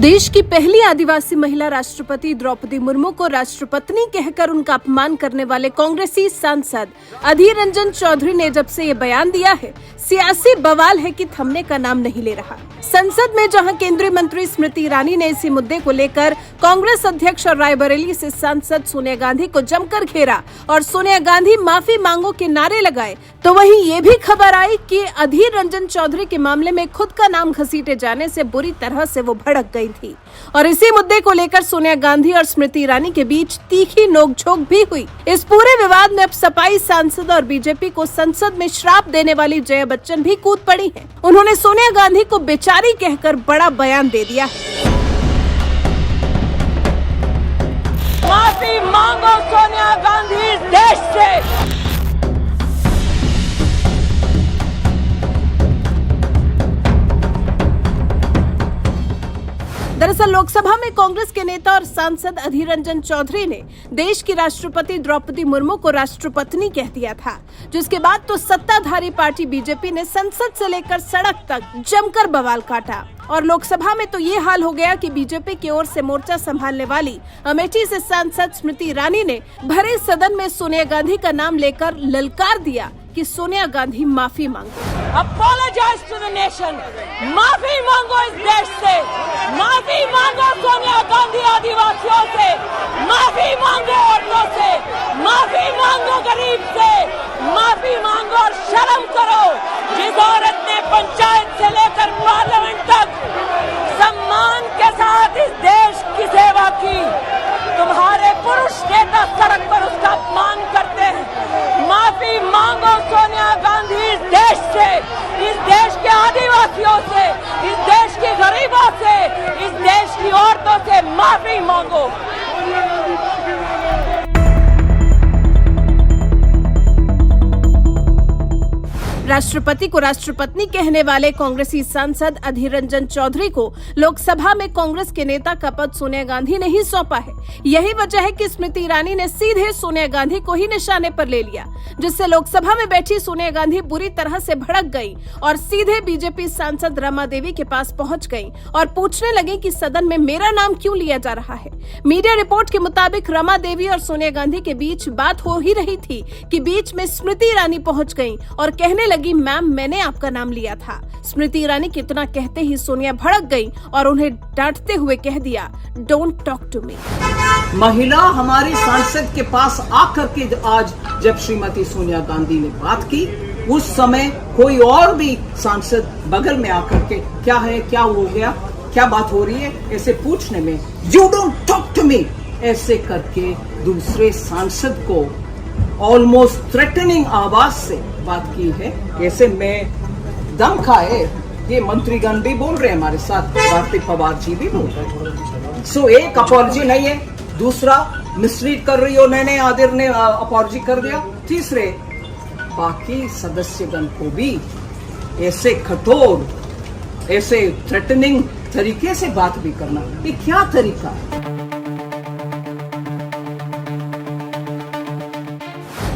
देश की पहली आदिवासी महिला राष्ट्रपति द्रौपदी मुर्मू को राष्ट्रपत्नी कहकर उनका अपमान करने वाले कांग्रेसी सांसद अधीर रंजन चौधरी ने जब से ये बयान दिया है, सियासी बवाल है कि थमने का नाम नहीं ले रहा। संसद में जहां केंद्रीय मंत्री स्मृति ईरानी ने इसी मुद्दे को लेकर कांग्रेस अध्यक्ष और रायबरेली से सांसद सोनिया गांधी को जमकर घेरा और सोनिया गांधी माफी मांगो के नारे लगाए, तो वहीं ये भी खबर आई कि अधीर रंजन चौधरी के मामले में खुद का नाम घसीटे जाने से बुरी तरह से वो भड़क गई थी और इसी मुद्दे को लेकर सोनिया गांधी और स्मृति ईरानी के बीच तीखी नोकझोंक भी हुई। इस पूरे विवाद में अब सपाई सांसद और बीजेपी को संसद में श्राप देने वाली जया बच्चन भी कूद पड़ी हैं। उन्होंने सोनिया गांधी को बेचारी कहकर बड़ा बयान दे दिया है। माफी मांगो सोनिया गांधी इस देश से। दरअसल लोकसभा में कांग्रेस के नेता और सांसद अधीर रंजन चौधरी ने देश की राष्ट्रपति द्रौपदी मुर्मू को राष्ट्रपत्नी कह दिया था, जिसके बाद तो सत्ताधारी पार्टी बीजेपी ने संसद से लेकर सड़क तक जमकर बवाल काटा और लोकसभा में तो ये हाल हो गया कि बीजेपी की ओर से मोर्चा संभालने वाली अमेठी से सांसद स्मृति ईरानी ने भरे सदन में सोनिया गांधी का नाम लेकर ललकार दिया कि सोनिया गांधी माफी मांगो। Apologize to the nation. माफी मांगो इस देश से, माफी मांगो सोनिया गांधी आदिवासियों से, माफी मांगो औरतों से, माफी मांगो गरीब से, माफी मांगो और शर्म करो। जिस औरत ने पंचायत से लेकर पार्लियामेंट तक सम्मान के साथ इस देश की सेवा की, तुम्हारे पुरुष नेता सड़क पर उसका अपमान करते हैं। माफी मांगो सोनिया गांधी इस देश से, इस देश के आदिवासियों से, इस देश के गरीबों से, इस देश की औरतों से माफी मांगो। राष्ट्रपति को राष्ट्रपत्नी कहने वाले कांग्रेसी सांसद अधीर रंजन चौधरी को लोकसभा में कांग्रेस के नेता का पद सोनिया गांधी ने ही सौंपा है। यही वजह है कि स्मृति ईरानी ने सीधे सोनिया गांधी को ही निशाने पर ले लिया, जिससे लोकसभा में बैठी सोनिया गांधी बुरी तरह से भड़क गई और सीधे बीजेपी सांसद रमा देवी के पास पहुंच गई और पूछने लगी कि सदन में मेरा नाम क्यों लिया जा रहा है। मीडिया रिपोर्ट के मुताबिक रमा देवी और सोनिया गांधी के बीच बात हो ही रही थी कि बीच में स्मृति ईरानी पहुंच गई और कहने लगी, मैम मैंने आपका नाम लिया था। स्मृति ईरानी की इतना कहते ही सोनिया भड़क गई और उन्हें डांटते हुए कह दिया, डोंट टॉक टू मी। महिला हमारे सांसद के पास आकर के आज जब श्रीमती सोनिया गांधी ने बात की, उस समय कोई और भी सांसद बगल में आकर के क्या है, क्या हो गया, क्या बात हो रही है, ऐसे पूछने में you don't talk to me ऐसे करके दूसरे सांसद को ऑलमोस्ट थ्रेटनिंग आवाज से बात की है। ऐसे में दम खाए ये मंत्रीगण भी बोल रहे हैं, हमारे साथ कार्तिक पवार जी भी बोल रहे हैं। सो एक अपॉलजी नहीं है, दूसरा मिसलीड कर रही हो, नए आदिर ने अपॉलजी कर दिया, तीसरे बाकी सदस्यगण को भी ऐसे कठोर, ऐसे थ्रेटनिंग तरीके से बात भी करना, ये क्या तरीका है?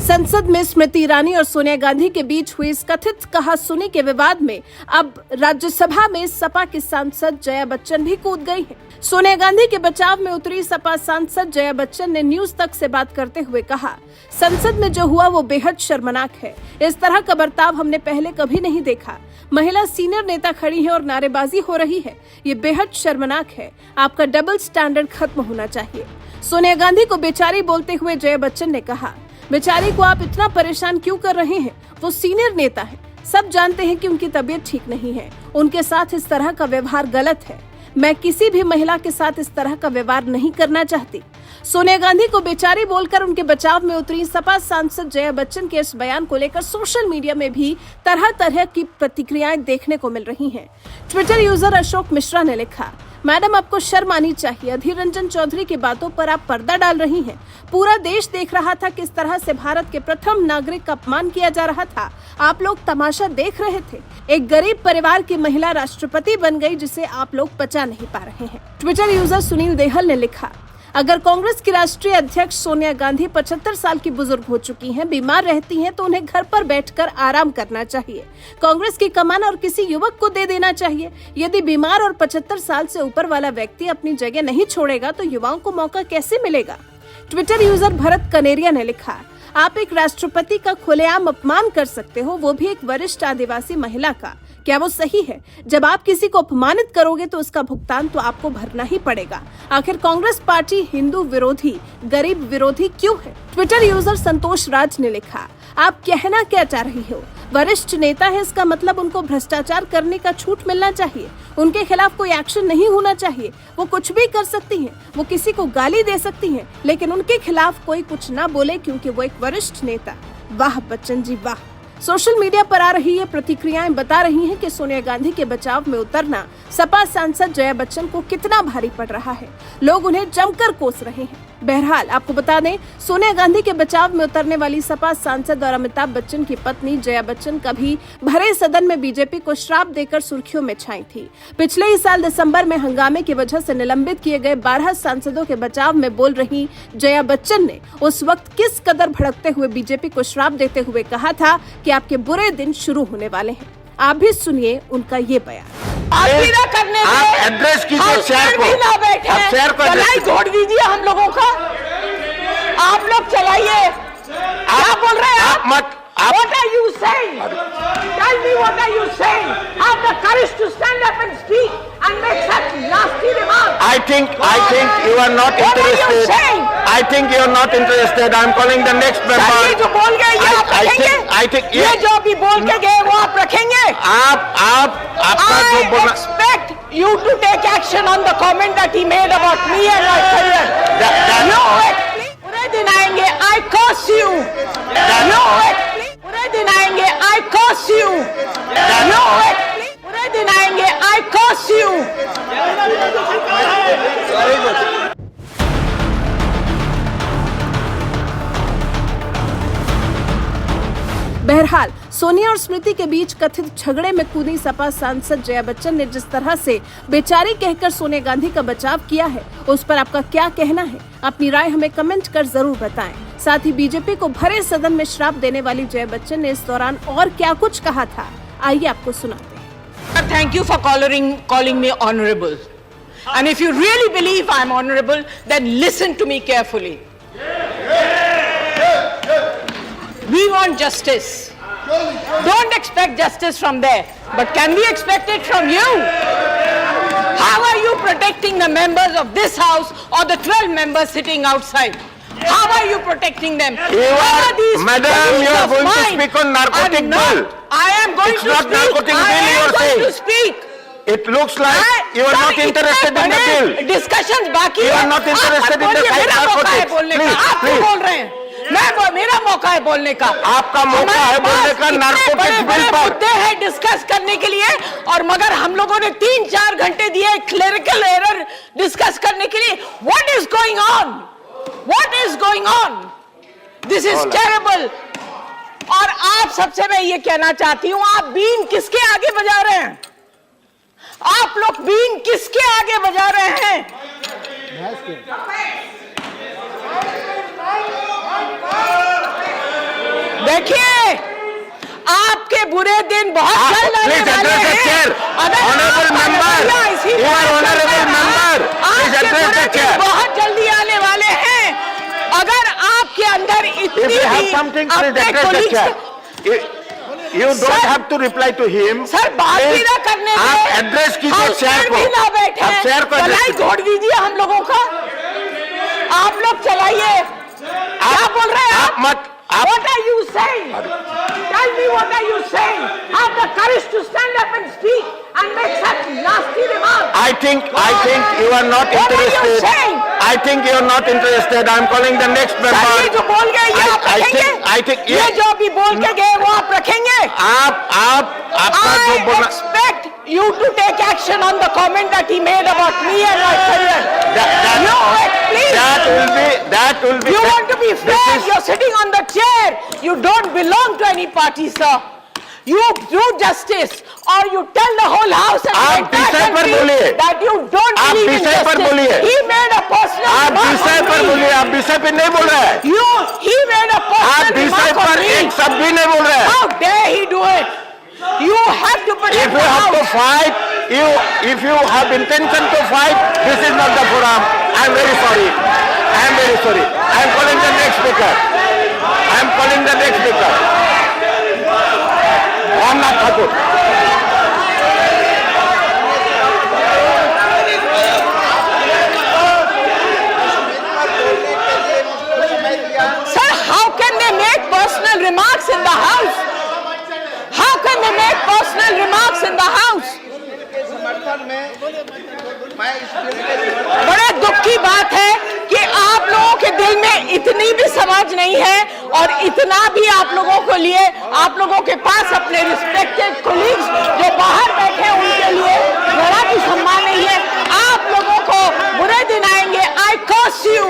संसद में स्मृति ईरानी और सोनिया गांधी के बीच हुई इस कथित कहासुनी के विवाद में अब राज्यसभा में सपा की सांसद जया बच्चन भी कूद गई है। सोनिया गांधी के बचाव में उतरी सपा सांसद जया बच्चन ने न्यूज तक से बात करते हुए कहा, संसद में जो हुआ वो बेहद शर्मनाक है। इस तरह का बर्ताव हमने पहले कभी नहीं देखा। महिला सीनियर नेता खड़ी है और नारेबाजी हो रही है, ये बेहद शर्मनाक है। आपका डबल स्टैंडर्ड खत्म होना चाहिए। सोनिया गांधी को बेचारी बोलते हुए जया बच्चन ने कहा, बेचारी को आप इतना परेशान क्यों कर रहे हैं? वो सीनियर नेता है, सब जानते हैं कि उनकी तबीयत ठीक नहीं है, उनके साथ इस तरह का व्यवहार गलत है। मैं किसी भी महिला के साथ इस तरह का व्यवहार नहीं करना चाहती। सोनिया गांधी को बेचारी बोलकर उनके बचाव में उतरी सपा सांसद जया बच्चन के इस बयान को लेकर सोशल मीडिया में भी तरह तरह की प्रतिक्रियाएं देखने को मिल रही हैं। ट्विटर यूजर अशोक मिश्रा ने लिखा, मैडम आपको शर्म आनी चाहिए। अधीर रंजन चौधरी की बातों पर आप पर्दा डाल रही हैं। पूरा देश देख रहा था किस तरह से भारत के प्रथम नागरिक का अपमान किया जा रहा था। आप लोग तमाशा देख रहे थे। एक गरीब परिवार की महिला राष्ट्रपति बन गई जिसे आप लोग पचा नहीं पा रहे हैं। ट्विटर यूजर सुनील देहल ने लिखा, अगर कांग्रेस की राष्ट्रीय अध्यक्ष सोनिया गांधी 75 साल की बुजुर्ग हो चुकी हैं, बीमार रहती हैं, तो उन्हें घर पर बैठकर आराम करना चाहिए। कांग्रेस की कमान और किसी युवक को दे देना चाहिए। यदि बीमार और 75 साल से ऊपर वाला व्यक्ति अपनी जगह नहीं छोड़ेगा तो युवाओं को मौका कैसे मिलेगा? ट्विटर यूजर भरत कनेरिया ने लिखा, आप एक राष्ट्रपति का खुलेआम अपमान कर सकते हो, वो भी एक वरिष्ठ आदिवासी महिला का। क्या वो सही है? जब आप किसी को अपमानित करोगे तो उसका भुगतान तो आपको भरना ही पड़ेगा। आखिर कांग्रेस पार्टी हिंदू विरोधी, गरीब विरोधी क्यों है? ट्विटर यूजर संतोष राज ने लिखा, आप कहना क्या चाह रही हो? वरिष्ठ नेता है, इसका मतलब उनको भ्रष्टाचार करने का छूट मिलना चाहिए। उनके खिलाफ कोई एक्शन नहीं होना चाहिए। वो कुछ भी कर सकती हैं, वो किसी को गाली दे सकती हैं, लेकिन उनके खिलाफ कोई कुछ ना बोले क्योंकि वो एक वरिष्ठ नेता। वाह बच्चन जी वाह। सोशल मीडिया पर आ रही ये प्रतिक्रियाएं बता रही हैं कि सोनिया गांधी के बचाव में उतरना सपा सांसद जया बच्चन को कितना भारी पड़ रहा है। लोग उन्हें जमकर कोस रहे हैं। बहरहाल आपको बता दें, सोनिया गांधी के बचाव में उतरने वाली सपा सांसद और अमिताभ बच्चन की पत्नी जया बच्चन कभी भरे सदन में बीजेपी को श्राप देकर सुर्खियों में छाई थी। पिछले ही साल दिसंबर में हंगामे की वजह से निलंबित किए गए 12 सांसदों के बचाव में बोल रही जया बच्चन ने उस वक्त किस कदर भड़कते हुए बीजेपी को श्राप देते हुए कहा था कि आपके बुरे दिन शुरू होने वाले हैं। आप भी सुनिए उनका ये बयान। आप भी ना करने आप दें, एड्रेस कीजिए हम शेयर फिर को। भी ना बैठे, आप शेयर को भलाई एड्रेस छोड़ दीजिए हम लोगों का। आप लोग चलाइए। क्या बोल रहे हैं आप मत आप What are you saying? Tell me what are you saying? Have the courage to stand up and speak and make such nasty remarks. I think you are not What are you interested. saying? I think you are not interested. I am calling the next sir, ये member. जो बोल गए ये आप रखेंगे? I think ये जो अभी बोल के गए वो आप रखेंगे? आपका जो I बोलना expect you to take action on the comment that he made about me and my career. पूरे दिन आएंगे, I curse you. पूरे दिन आएंगे, I curse you. पूरे दिन आएंगे, I curse you. बहरहाल सोनिया और स्मृति के बीच कथित झगड़े में कूदी सपा सांसद जया बच्चन ने जिस तरह से बेचारी कहकर सोनिया गांधी का बचाव किया है, उस पर आपका क्या कहना है? अपनी राय हमें कमेंट कर जरूर बताएं। साथ ही बीजेपी को भरे सदन में श्राप देने वाली जया बच्चन ने इस दौरान और क्या कुछ कहा था, आइए आपको सुनाते हैं। Thank you for calling me honorable. And if you really believe I'm honorable, then listen to me carefully. We want justice. Don't expect justice from there, but can we expect it from you? How are you protecting the members of this house or the 12 members sitting outside? How are you protecting them? Madam, you are going to speak on narcotic bill. I am going It's to not speak. narcotic I bill you am are going saying. to speak. It looks like you are not interested in the bill. Discussions बाकी You है। are not interested in the आप fight मेरा मौका है narcotics. बोलने का। Please, आप क्यों please. बोल रहे हैं? मेरा मौका है बोलने का। आपका मौका है बोलने का नारकोटिक्स बिल पर। मुद्दे हैं डिस्कस करने के लिए, और मगर हम लोगों ने 3-4 घंटे दिए क्लेरिकल एरर डिस्कस करने के लिए। What is going on? What is going on? This is terrible. और आप सबसे मैं ये कहना चाहती हूं, आप बीन किसके आगे बजा रहे हैं? आप लोग बीन किसके आगे बजा रहे हैं? देखिए, आपके बुरे दिन बहुत जल्द आने वाले हैं। Honorable member, you are honorable member. Please address the chair. बहुत जल्दी आने वाले हैं। अगर आपके अंदर If इतनी you have भी something, please अपने address the colleagues chair. You don't have to reply to him. Sir बात भी ना करने दें। आप एड्रेस कीजिए हम शेयर फिर को। भी ना बैठे। आप शेयर को भलाई एड्रेस छोड़ दीजिए हम लोगों का। आप लोग चलाइए। क्या बोल रहे हैं आप मत आप What are you saying? Tell me what are you saying? Have the courage to stand up and speak and make such nasty remarks. I think you are not What are you interested. saying? I think you are not interested. I am calling the next sir, ये member. जो बोल गए ये आप रखेंगे? I think ये जो अभी बोल के गए वो आप रखेंगे? आपका जो I बोलना expect you to take action on the comment that he made about me and my career. Please. that will be You want to be this fair? is- You're sitting on the chair. You don't belong to any party, sir. You do justice, or you tell the whole house and आप the entire विषय पर country बोलिए। that you don't आप believe in विषय पर justice. बोलिए। He made a personal आप विषय पर बोलिए, आप विषय पे नहीं बोल रहे हैं। He made a आप personal विषय remark पर on me. एक शब्द भी नहीं बोल रहे हैं। How dare he do it? You have to If protect you the have to house. fight, if you have intention to fight, this is not the forum. I am very sorry. I am very sorry. I am calling the next speaker. I am calling the next speaker. Ramnath Thakur. Sir, how can they make personal remarks in the house? How can they make personal remarks in the house? बड़े दुख की बात है कि आप लोगों के दिल में इतनी भी समझ नहीं है और इतना भी आप लोगों को लिए, आप लोगों के पास अपने रिस्पेक्टेड कोलीग्स जो बाहर बैठे हैं उनके लिए जरा भी सम्मान नहीं है। आप लोगों को बुरे दिन आएंगे। I curse you.